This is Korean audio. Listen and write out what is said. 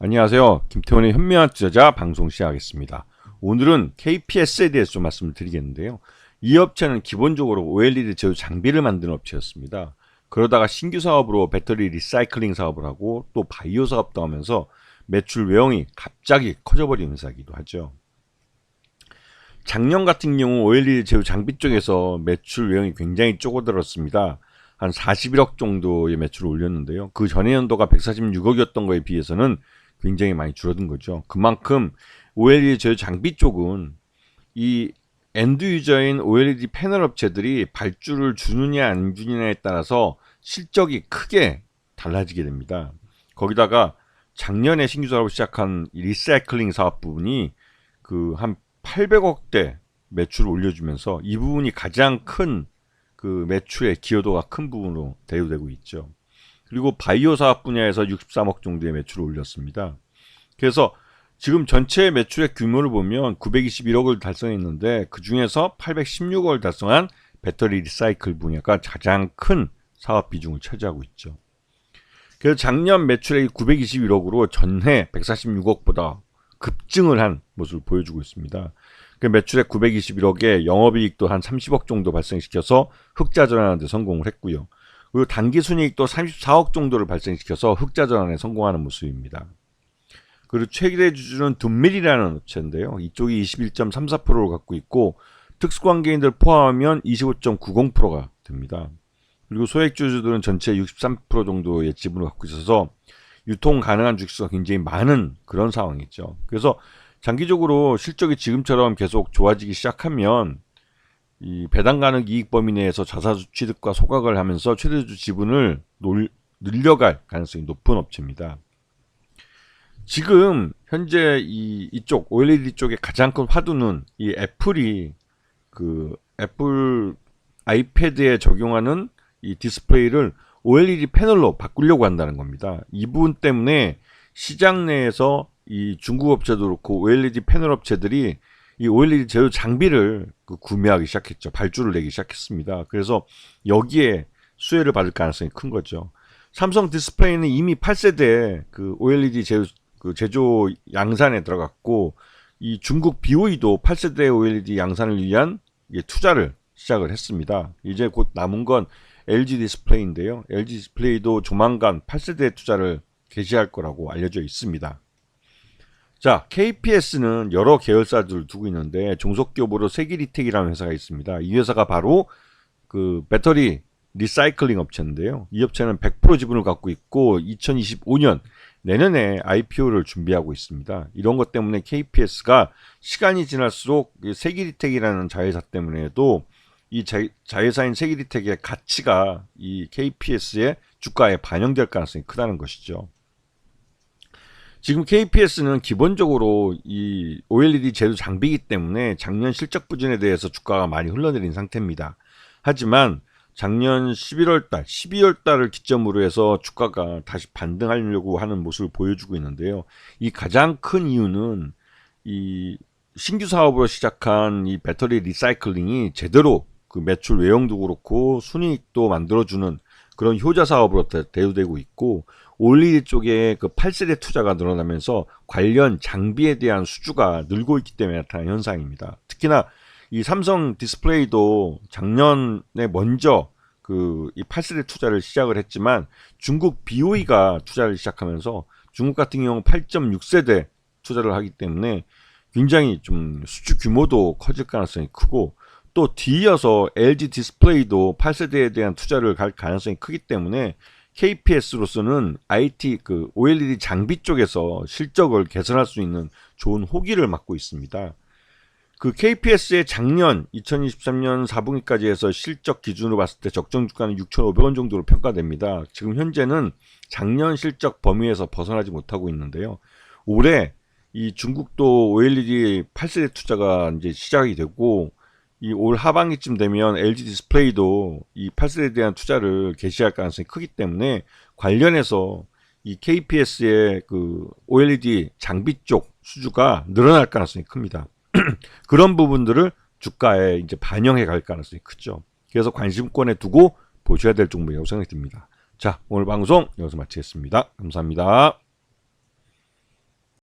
안녕하세요. 김태원의 현명한 투자자 방송 시작하겠습니다. 오늘은 KPS에 대해서 좀 말씀을 드리겠는데요. 이 업체는 기본적으로 OLED 제조 장비를 만드는 업체였습니다. 그러다가 신규 사업으로 배터리 리사이클링 사업을 하고 또 바이오 사업도 하면서 매출 외형이 갑자기 커져버린 회사이기도 하죠. 작년 같은 경우 OLED 제조 장비 쪽에서 매출 외형이 굉장히 쪼그들었습니다. 한 41억 정도의 매출을 올렸는데요. 그 전의 연도가 146억이었던 거에 비해서는 굉장히 많이 줄어든 거죠. 그만큼 OLED 제조 장비 쪽은 이 엔드 유저인 OLED 패널 업체들이 발주를 주느냐 안 주느냐에 따라서 실적이 크게 달라지게 됩니다. 거기다가 작년에 신규 사업을 시작한 리사이클링 사업 부분이 그 한 800억대 매출을 올려주면서 이 부분이 가장 큰 그 매출의 기여도가 큰 부분으로 대우되고 있죠. 그리고 바이오 사업 분야에서 63억 정도의 매출을 올렸습니다. 그래서 지금 전체 매출의 규모를 보면 921억을 달성했는데 그 중에서 816억을 달성한 배터리 리사이클 분야가 가장 큰 사업 비중을 차지하고 있죠. 그래서 작년 매출액이 921억으로 전해 146억보다 급증을 한 모습을 보여주고 있습니다. 그 매출액 921억에 영업이익도 한 30억 정도 발생시켜서 흑자 전환하는 데 성공을 했고요. 그리고 단기순이익도 34억 정도를 발생시켜서 흑자 전환에 성공하는 모습입니다. 그리고 최대 주주는 둠밀이라는 업체인데요. 이쪽이 21.34%를 갖고 있고 특수관계인들 포함하면 25.90%가 됩니다. 그리고 소액주주들은 전체 63% 정도의 지분을 갖고 있어서 유통 가능한 주식수가 굉장히 많은 그런 상황이죠. 그래서 장기적으로 실적이 지금처럼 계속 좋아지기 시작하면 이 배당 가능 이익 범위 내에서 자사주 취득과 소각을 하면서 최대주 지분을 늘려갈 가능성이 높은 업체입니다. 지금 현재 이쪽 OLED 쪽의 가장 큰 화두는 이 애플이 그 애플 아이패드에 적용하는 이 디스플레이를 OLED 패널로 바꾸려고 한다는 겁니다. 이 부분 때문에 시장 내에서 이 중국 업체도 그렇고 OLED 패널 업체들이 이 OLED 제조 장비를 구매하기 시작했죠. 발주를 내기 시작했습니다. 그래서 여기에 수혜를 받을 가능성이 큰 거죠. 삼성 디스플레이는 이미 8세대 그 OLED 제조 양산에 들어갔고 이 중국 BOE도 8세대 OLED 양산을 위한 투자를 시작을 했습니다. 이제 곧 남은 건 LG 디스플레이인데요. LG 디스플레이도 조만간 8세대 투자를 개시할 거라고 알려져 있습니다. 자, KPS는 여러 계열사들을 두고 있는데 종속기업으로 세기리텍이라는 회사가 있습니다. 이 회사가 바로 그 배터리 리사이클링 업체인데요. 이 업체는 100% 지분을 갖고 있고 2025년 내년에 IPO를 준비하고 있습니다. 이런 것 때문에 KPS가 시간이 지날수록 세기리텍이라는 자회사 때문에도 이 자회사인 세기리텍의 가치가 이 KPS의 주가에 반영될 가능성이 크다는 것이죠. 지금 KPS는 기본적으로 이 OLED 제조 장비이기 때문에 작년 실적 부진에 대해서 주가가 많이 흘러내린 상태입니다. 하지만 작년 11월달, 12월달을 기점으로 해서 주가가 다시 반등하려고 하는 모습을 보여주고 있는데요. 이 가장 큰 이유는 이 신규 사업으로 시작한 이 배터리 리사이클링이 제대로 그 매출 외형도 그렇고 순이익도 만들어주는 그런 효자 사업으로 대우되고 있고 OLED 쪽에 그 8세대 투자가 늘어나면서 관련 장비에 대한 수주가 늘고 있기 때문에 나타난 현상입니다. 특히나 이 삼성 디스플레이도 작년에 먼저 그 이 8세대 투자를 시작을 했지만 중국 BOE가 투자를 시작하면서 중국 같은 경우 8.6세대 투자를 하기 때문에 굉장히 좀 수주 규모도 커질 가능성이 크고 또 뒤이어서 LG 디스플레이도 8세대에 대한 투자를 갈 가능성이 크기 때문에 KPS로서는 IT 그 OLED 장비 쪽에서 실적을 개선할 수 있는 좋은 호기를 맞고 있습니다. 그 KPS의 작년 2023년 4분기까지 해서 실적 기준으로 봤을 때 적정 주가는 6,500원 정도로 평가됩니다. 지금 현재는 작년 실적 범위에서 벗어나지 못하고 있는데요. 올해 이 중국도 OLED 8세대 투자가 이제 시작이 되고 이 올 하반기쯤 되면 LG 디스플레이도 이 8세대에 대한 투자를 개시할 가능성이 크기 때문에 관련해서 이 KPS의 그 OLED 장비 쪽 수주가 늘어날 가능성이 큽니다. 그런 부분들을 주가에 이제 반영해 갈 가능성이 크죠. 그래서 관심권에 두고 보셔야 될 종목이라고 생각이 듭니다. 자, 오늘 방송 여기서 마치겠습니다. 감사합니다.